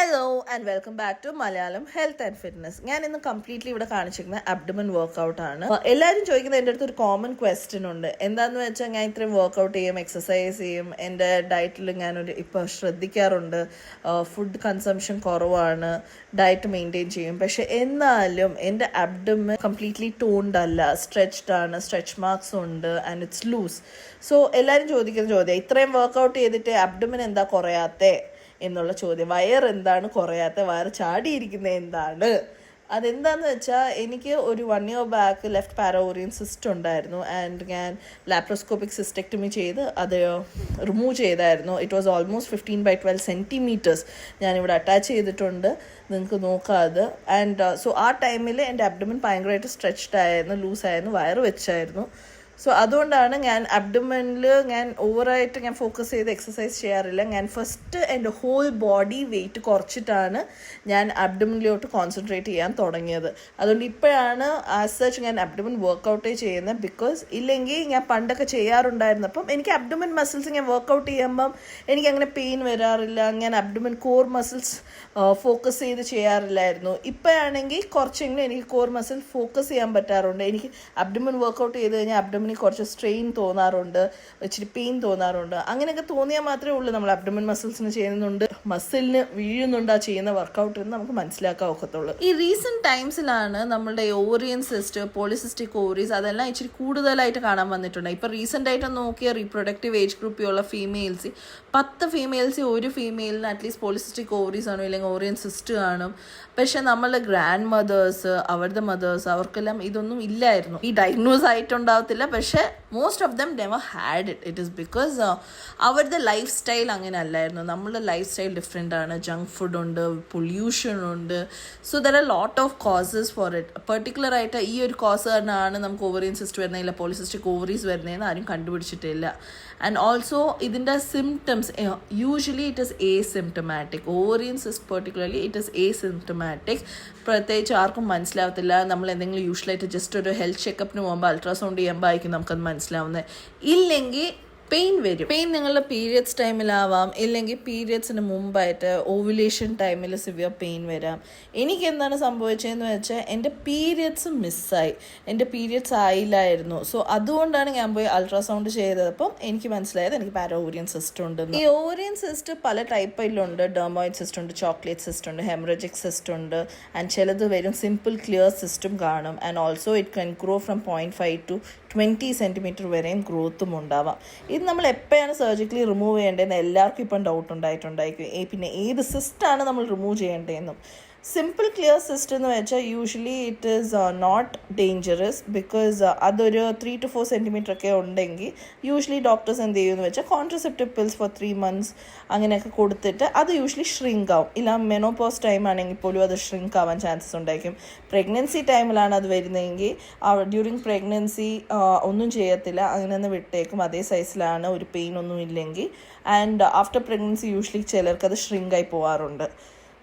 Hello and welcome back to Malayalam health and fitness. ഞാൻ ഇന്ന് completely ഇവിടെ കാണിച്ചിരിക്കുന്ന അബ്ഡമൻ വർക്കൗട്ട് ആണ്. എല്ലാവരും ചോദിക്കുന്നത് എൻ്റെ അടുത്ത് ഒരു കോമൺ ക്വസ്റ്റ്യൻ ഉണ്ട്. എന്താണെന്ന് വെച്ചാൽ ഞാൻ ഇത്രയും വർക്കൗട്ട് ചെയ്യും, എക്സസൈസ് ചെയ്യും, എൻ്റെ ഡയറ്റിൽ ഞാനൊരു ഇപ്പോൾ ശ്രദ്ധിക്കാറുണ്ട്, ഫുഡ് കൺസംഷൻ കുറവാണ്, ഡയറ്റ് മെയിൻറ്റെയിൻ ചെയ്യും, പക്ഷെ എന്നാലും എൻ്റെ അബ്ഡമൻ കംപ്ലീറ്റ്ലി ടോൺഡ് അല്ല, സ്ട്രെച്ച്ഡ് ആണ്, സ്ട്രെച്ച് മാർക്സ് ഉണ്ട് ആൻഡ് ഇറ്റ്സ് ലൂസ്. സോ എല്ലാവരും ചോദിക്കുന്ന ചോദ്യം, ഇത്രയും വർക്കൗട്ട് ചെയ്തിട്ട് അബ്ഡമൻ എന്താ കുറയാത്തേ എന്നുള്ള ചോദ്യം. വയറെന്താണ് കുറയാത്ത, വയറ് ചാടിയിരിക്കുന്നത് എന്താണ്? അതെന്താണെന്ന് വെച്ചാൽ എനിക്ക് ഒരു 1 year ബാക്ക് ലെഫ്റ്റ് പാരോറിയൻ സിസ്റ്റ് ഉണ്ടായിരുന്നു ആൻഡ് ഞാൻ ലാപ്രോസ്കോപ്പിക് സിസ്റ്റെക്ടമി ചെയ്ത് അത് റിമൂവ് ചെയ്തായിരുന്നു. ഇറ്റ് വാസ് ഓൾമോസ്റ്റ് 15/12 centimeters ഞാനിവിടെ അറ്റാച്ച് ചെയ്തിട്ടുണ്ട്, നിങ്ങൾക്ക് നോക്കാതെ. ആൻഡ് സോ ആ ടൈമിൽ എൻ്റെ അബ്ഡമൻ ഭയങ്കരമായിട്ട് സ്ട്രെച്ച്ഡ് ആയിരുന്നു, ലൂസായിരുന്നു, വയറ് വെച്ചായിരുന്നു. സോ അതുകൊണ്ടാണ് ഞാൻ അബ്ഡമനിൽ ഞാൻ ഓവറായിട്ട് ഞാൻ ഫോക്കസ് ചെയ്ത് എക്സസൈസ് ചെയ്യാറില്ല. ഞാൻ ഫസ്റ്റ് എൻ്റെ ഹോൾ ബോഡി വെയിറ്റ് കുറച്ചിട്ടാണ് ഞാൻ അബ്ഡമനിലോട്ട് കോൺസെൻട്രേറ്റ് ചെയ്യാൻ തുടങ്ങിയത്. അതുകൊണ്ട് ഇപ്പോഴാണ് ആസ് സച്ച് ഞാൻ അബ്ഡമൻ വർക്കൗട്ടേ ചെയ്യുന്നത്. ബിക്കോസ് ഇല്ലെങ്കിൽ ഞാൻ പണ്ടൊക്കെ ചെയ്യാറുണ്ടായിരുന്നു, അപ്പം എനിക്ക് അബ്ഡമൻ മസിൽസ് ഞാൻ വർക്കൗട്ട് ചെയ്യുമ്പം എനിക്ക് അങ്ങനെ പെയിൻ വരാറില്ല, ഞാൻ അബ്ഡമൻ കോർ മസിൽസ് ഫോക്കസ് ചെയ്ത് ചെയ്യാറില്ലായിരുന്നു. ഇപ്പോഴാണെങ്കിൽ കുറച്ചെങ്കിലും എനിക്ക് കോർ മസിൽ ഫോക്കസ് ചെയ്യാൻ പറ്റാറുണ്ട്. എനിക്ക് അബ്ഡമൻ വർക്കൗട്ട് ചെയ്ത് കഴിഞ്ഞാൽ അബ്ഡമൻ കുറച്ച് സ്ട്രെയിൻ തോന്നാറുണ്ട്, ഇച്ചിരി പെയിൻ തോന്നാറുണ്ട്. അങ്ങനെയൊക്കെ തോന്നിയാൽ മാത്രമേ ഉള്ളൂ നമ്മൾ അബ്ഡമൻ മസിൽസിന് ചെയ്യുന്നുണ്ട്, മസിലിന് വീഴുന്നുണ്ട് ആ ചെയ്യുന്ന വർക്കൗട്ട് എന്ന് നമുക്ക് മനസ്സിലാക്കാൻ ഒക്കത്തുള്ളൂ. ഈ റീസെന്റ് ടൈംസിലാണ് നമ്മളുടെ ഓവറിയൻ സിസ്റ്റ്, പോളിസിസ്റ്റിക് ഓവറീസ് അതെല്ലാം ഇച്ചിരി കൂടുതലായിട്ട് കാണാൻ വന്നിട്ടുണ്ട്. ഇപ്പം റീസെൻ്റ് ആയിട്ട് നോക്കിയ റീപ്രൊഡക്റ്റീവ് ഏജ് ഗ്രൂപ്പിലുള്ള ഫീമെയിൽസ് 10 ഫീമെയിൽസ് ഒരു ഫീമെയിലിന് അറ്റ്ലീസ്റ്റ് പോളിസിസ്റ്റിക് ഓവറീസ് ആണോ ഇല്ലെങ്കിൽ ഓവറിയൻ സിസ്റ്റ് കാണും. പക്ഷെ നമ്മളുടെ ഗ്രാൻഡ് മദേഴ്സ്, അവരുടെ മദേഴ്സ്, അവർക്കെല്ലാം ഇതൊന്നും ഇല്ലായിരുന്നു. ഈ ഡയഗ്നോസ് ആയിട്ടുണ്ടാവത്തില്ല, പക്ഷെ most of them never had it. It is because അവരുടെ ലൈഫ് സ്റ്റൈൽ അങ്ങനെ അല്ലായിരുന്നു. നമ്മളുടെ ലൈഫ് സ്റ്റൈൽ ഡിഫറെൻ്റ് ആണ്. ജങ്ക് ഫുഡ് ഉണ്ട്, പൊല്യൂഷൻ ഉണ്ട്. So there are lot of causes for it. Particular ആയിട്ട് ഈ ഒരു കോസ് കാരണമാണ് നമുക്ക് ഓവറിയൻ സിസ്റ്റ് വരുന്നതില്ല, പോളിസിസ്റ്റിക് ഓവറീസ് വരുന്നതെന്ന് ആരും കണ്ടുപിടിച്ചിട്ടില്ല. ആൻഡ് ഓൾസോ ഇതിൻ്റെ symptoms usually it is asymptomatic. Ovarian cyst particularly it is asymptomatic. പ്രത്യേകിച്ച് ആർക്കും മനസ്സിലാവത്തില്ല. നമ്മൾ എന്തെങ്കിലും യൂഷ്വലായിട്ട് ജസ്റ്റ് ഒരു ഹെൽത്ത് ചെക്കപ്പിന് പോകുമ്പോൾ അൾട്രാസൗണ്ട് ചെയ്യുമ്പോൾ ആയിരിക്കും നമുക്കത് മനസ്സിലാവുന്നത്. ഇല്ലെങ്കിൽ പെയിൻ വരും. പെയിൻ നിങ്ങളുടെ പീരിയഡ്സ് ടൈമിലാവാം, ഇല്ലെങ്കിൽ പീരിയഡ്സിന് മുമ്പായിട്ട് ഓവുലേഷൻ ടൈമിൽ സിവിയർ പെയിൻ വരാം. എനിക്ക് എന്താണ് സംഭവിച്ചതെന്ന് വെച്ചാൽ എൻ്റെ പീരിയഡ്സ് മിസ്സായി, എൻ്റെ പീരിയഡ്സ് ആയില്ലായിരുന്നു. സോ അതുകൊണ്ടാണ് ഞാൻ പോയി അൾട്രാസൗണ്ട് ചെയ്തത്. അപ്പം എനിക്ക് മനസ്സിലായത് എനിക്ക് പാരോവറിയൻ സിസ്റ്റ് ഉണ്ടെന്ന്. ഈ ഓവറിയൻ സിസ്റ്റ് പല ടൈപ്പിലുണ്ട്. ഡെർമോയിഡ് സിസ്റ്റ് ഉണ്ട്, ചോക്ലേറ്റ് സിസ്റ്റ് ഉണ്ട്, ഹെമറജിക് സിസ്റ്റ് ഉണ്ട്, ആൻഡ് ചിലത് വരും സിമ്പിൾ ക്ലിയർ സിസ്റ്റും കാണും. And also it can grow from 0.5 to 20 centimeter വരെയും ഗ്രോത്തും ഉണ്ടാവാം. ഇത് നമ്മൾ എപ്പോഴാണ് സർജിക്കലി റിമൂവ് ചെയ്യേണ്ടതെന്ന് എല്ലാവർക്കും ഇപ്പം ഡൗട്ട് ഉണ്ടായിട്ടുണ്ടായിരിക്കും. പിന്നെ ഏത് സിസ്റ്റാണ് നമ്മൾ റിമൂവ് ചെയ്യേണ്ടതെന്നും. സിമ്പിൾ ക്ലിയർ സിസ്റ്റ് എന്ന് വെച്ചാൽ usually it is not dangerous. Because അതൊരു 3 to 4 centimeter ഒക്കെ ഉണ്ടെങ്കിൽ യൂഷ്വലി ഡോക്ടേഴ്സ് എന്ത് ചെയ്യുമെന്ന് വെച്ചാൽ കോൺട്രസെപ്റ്റീവ് പിൽസ് ഫോർ 3 months അങ്ങനെയൊക്കെ കൊടുത്തിട്ട് അത് യൂഷ്വലി ഷ്രിങ്ക് ആവും. ഇല്ല മെനോപോസ് ടൈം ആണെങ്കിൽ പോലും അത് ഷ്രിങ്ക് ആവാൻ ചാൻസസ് ഉണ്ടായിരിക്കും. പ്രഗ്നൻസി ടൈമിലാണ് അത് വരുന്നതെങ്കിൽ ഡ്യൂറിങ് പ്രഗ്നൻസി ഒന്നും ചെയ്യത്തില്ല, അങ്ങനെ ഒന്ന് വിട്ടേക്കും. അതേ സൈസിലാണ്, ഒരു പെയിൻ ഒന്നും ഇല്ലെങ്കിൽ. ആൻഡ് ആഫ്റ്റർ പ്രഗ്നൻസി യൂഷ്വലി ചിലർക്ക് അത് ഷ്രിങ്കായി പോകാറുണ്ട്.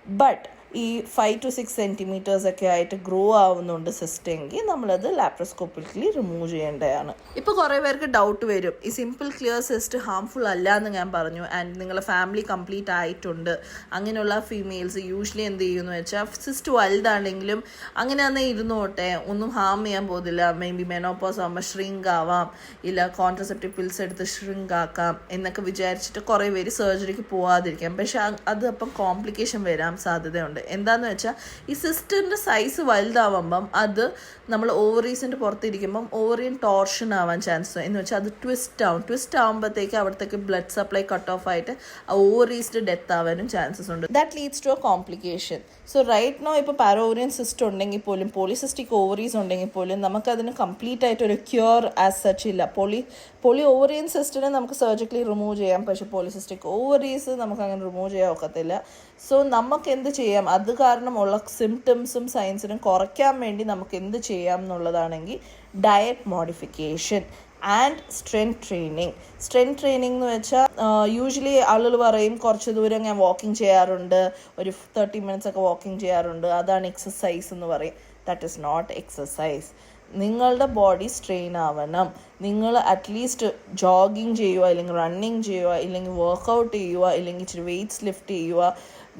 ബട്ട് ഈ 5 to 6 centimeters ഒക്കെ ആയിട്ട് ഗ്രോ ആവുന്നുണ്ട് സിസ്റ്റ് എങ്കിൽ നമ്മളത് ലാപ്രോസ്കോപ്പിക്കലി റിമൂവ് ചെയ്യേണ്ടതാണ്. ഇപ്പോൾ കുറേ പേർക്ക് ഡൗട്ട് വരും, ഈ സിമ്പിൾ ക്ലിയർ സിസ്റ്റ് ഹാംഫുൾ അല്ല എന്ന് ഞാൻ പറഞ്ഞു. ആൻഡ് നിങ്ങളുടെ ഫാമിലി കംപ്ലീറ്റ് ആയിട്ടുണ്ട്, അങ്ങനെയുള്ള ഫീമെയിൽസ് യൂഷ്വലി എന്ത് ചെയ്യുമെന്ന് വെച്ചാൽ സിസ്റ്റ് വലുതാണെങ്കിലും അങ്ങനെ തന്നെ ഇരുന്നോട്ടെ, ഒന്നും ഹാം ചെയ്യാൻ പോകുന്നില്ല. മേ ബി മെനോപോസ് ആകുമ്പോൾ ഷ്രിങ്ക് ആവാം, ഇല്ല കോൺട്രസെപ്റ്റീവ് പിൽസ് എടുത്ത് ഷ്രിങ്ക് ആക്കാം എന്നൊക്കെ വിചാരിച്ചിട്ട് കുറേ പേര് സർജറിക്ക് പോകാതിരിക്കാം. പക്ഷെ അത് അപ്പം കോംപ്ലിക്കേഷൻ വരാൻ സാധ്യതയുണ്ട്. എന്താണെന്ന് വെച്ചാൽ ഈ സിസ്റ്റിൻ്റെ സൈസ് വലുതാവുമ്പം അത് നമ്മൾ ഓവറീസിൻ്റെ പുറത്തിരിക്കുമ്പം ഓവറിയൻ ടോർഷൻ ആവാൻ ചാൻസ്, എന്ന് വെച്ചാൽ അത് ട്വിസ്റ്റ് ആകുമ്പോഴത്തേക്ക് അവിടത്തേക്ക് ബ്ലഡ് സപ്ലൈ കട്ട് ഓഫ് ആയിട്ട് ഓവറീസിൻ്റെ ഡെത്ത് ആവാനും ചാൻസസ് ഉണ്ട്. That leads to a complication. So right no ഇപ്പോൾ പാരോവറിയൻ സിസ്റ്റ് ഉണ്ടെങ്കിൽ പോലും, പോളിസിസ്റ്റിക് ഓവറീസ് ഉണ്ടെങ്കിൽ പോലും നമുക്കതിന് കംപ്ലീറ്റ് ആയിട്ട് ഒരു ക്യൂർ ആസ് സച്ച് ഇല്ല. പോളി ഓവറിയൻ സിസ്റ്റിനെ നമുക്ക് സർജിക്കലി റിമൂവ് ചെയ്യാം, പക്ഷേ പോളിസിസ്റ്റിക് ഓവറീസ് നമുക്ക് അങ്ങനെ റിമൂവ് ചെയ്യാൻ ഒക്കത്തില്ല. സോ നമുക്ക് എന്ത് ചെയ്യാം, അത് കാരണമുള്ള സിംറ്റംസും സയൻസിനും കുറയ്ക്കാൻ വേണ്ടി നമുക്ക് എന്ത് ചെയ്യാം എന്നുള്ളതാണെങ്കിൽ diet modification and strength training എന്ന് വെച്ചാൽ യൂഷ്വലി ആളുകൾ പറയും കുറച്ച് ദൂരം ഞാൻ വാക്കിംഗ് ചെയ്യാറുണ്ട്, ഒരു 30 minutes ഒക്കെ വാക്കിംഗ് ചെയ്യാറുണ്ട്, അതാണ് എക്സസൈസ് എന്ന് പറയും. That is not exercise. നിങ്ങളുടെ ബോഡി സ്ട്രെയിൻ ആവണം. നിങ്ങൾ അറ്റ്ലീസ്റ്റ് ജോഗിങ് ചെയ്യുക, അല്ലെങ്കിൽ റണ്ണിങ് ചെയ്യുക, ഇല്ലെങ്കിൽ വർക്കൗട്ട് ചെയ്യുക, ഇല്ലെങ്കിൽ ഇച്ചിരി വെയ്റ്റ്സ് ലിഫ്റ്റ് ചെയ്യുക,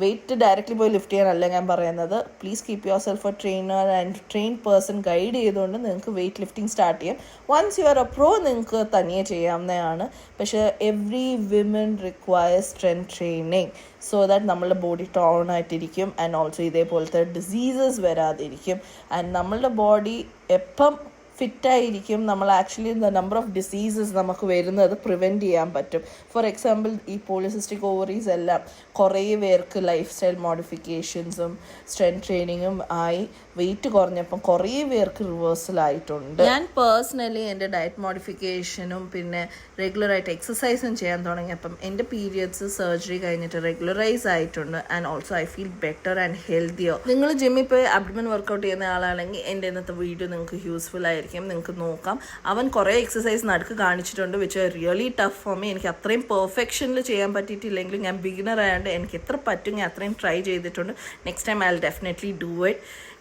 വെയിറ്റ് ഡയറക്റ്റ്ലി പോയി ലിഫ്റ്റ് ചെയ്യാനല്ല ഞാൻ പറയുന്നത്. Please keep yourself a trainer and train person guide ചെയ്തുകൊണ്ട് നിങ്ങൾക്ക് വെയിറ്റ് ലിഫ്റ്റിംഗ് സ്റ്റാർട്ട് ചെയ്യാം. Once you are a pro നിങ്ങൾക്ക് തനിയെ ചെയ്യാവുന്നതാണ്. പക്ഷേ every women requires strength training so that നമ്മളുടെ ബോഡി ടോൺ ആയിട്ടിരിക്കും ആൻഡ് ഓൾസോ ഇതേപോലത്തെ ഡിസീസസ് വരാതിരിക്കും. ആൻഡ് നമ്മളുടെ ബോഡി എപ്പം ഫിറ്റായിരിക്കും, നമ്മൾ ആക്ച്വലി നമ്പർ ഓഫ് ഡിസീസസ് നമുക്ക് വരുന്നത് പ്രിവെൻറ്റ് ചെയ്യാൻ പറ്റും. ഫോർ എക്സാമ്പിൾ ഈ പോളിസിസ്റ്റിക് ഓവറീസ് എല്ലാം കുറേ പേർക്ക് ലൈഫ് സ്റ്റൈൽ മോഡിഫിക്കേഷൻസും സ്ട്രെങ്ത് ട്രെയിനിങ്ങും ആയി വെയിറ്റ് കുറഞ്ഞപ്പം കുറേ പേർക്ക് റിവേഴ്സലായിട്ടുണ്ട്. ഞാൻ പേഴ്സണലി എൻ്റെ ഡയറ്റ് മോഡിഫിക്കേഷനും പിന്നെ റെഗുലറായിട്ട് എക്സസൈസും ചെയ്യാൻ തുടങ്ങിയപ്പം എൻ്റെ പീരിയഡ്സ് സർജറി കഴിഞ്ഞിട്ട് റെഗുലറൈസ് ആയിട്ടുണ്ട് and also I feel better and ഹെൽത്തിയോ. നിങ്ങൾ ജിമ്മിൽ പോയി അബ്ഡമൻ വർക്കൗട്ട് ചെയ്യുന്ന ആളാണെങ്കിൽ എൻ്റെ ഇന്നത്തെ വീഡിയോ നിങ്ങൾക്ക് യൂസ്ഫുൾ ആയിരിക്കും. നിങ്ങൾക്ക് നോക്കാം. അവൻ കുറേ എക്സസൈസ് നടുക്ക് കാണിച്ചിട്ടുണ്ട് which are really tough for me. എനിക്ക് അത്രയും പെർഫെക്ഷനിൽ ചെയ്യാൻ പറ്റിയിട്ടില്ലെങ്കിലും ഞാൻ ബിഗിനർ ആയതുകൊണ്ട് എനിക്ക് എത്ര പറ്റും ഞാൻ അത്രയും ട്രൈ ചെയ്തിട്ടുണ്ട്. Next time I will definitely do it.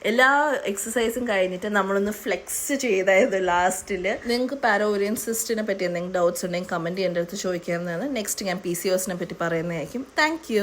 എല്ലാ എക്സസൈസും കഴിഞ്ഞിട്ട് നമ്മളൊന്ന് ഫ്ലെക്സ് ചെയ്തായത് ലാസ്റ്റിൽ. നിങ്ങൾക്ക് പാരോറിയൻ സിസ്റ്റിനെ പറ്റി എന്തെങ്കിലും ഡൗട്ട്സ് ഉണ്ടെങ്കിൽ കമൻറ്റ് എൻ്റെ അടുത്ത് ചോദിക്കാവുന്നതാണ്. നെക്സ്റ്റ് ഞാൻ PCOSനെ പറ്റി പറയുന്നതായിരിക്കും. Thank you.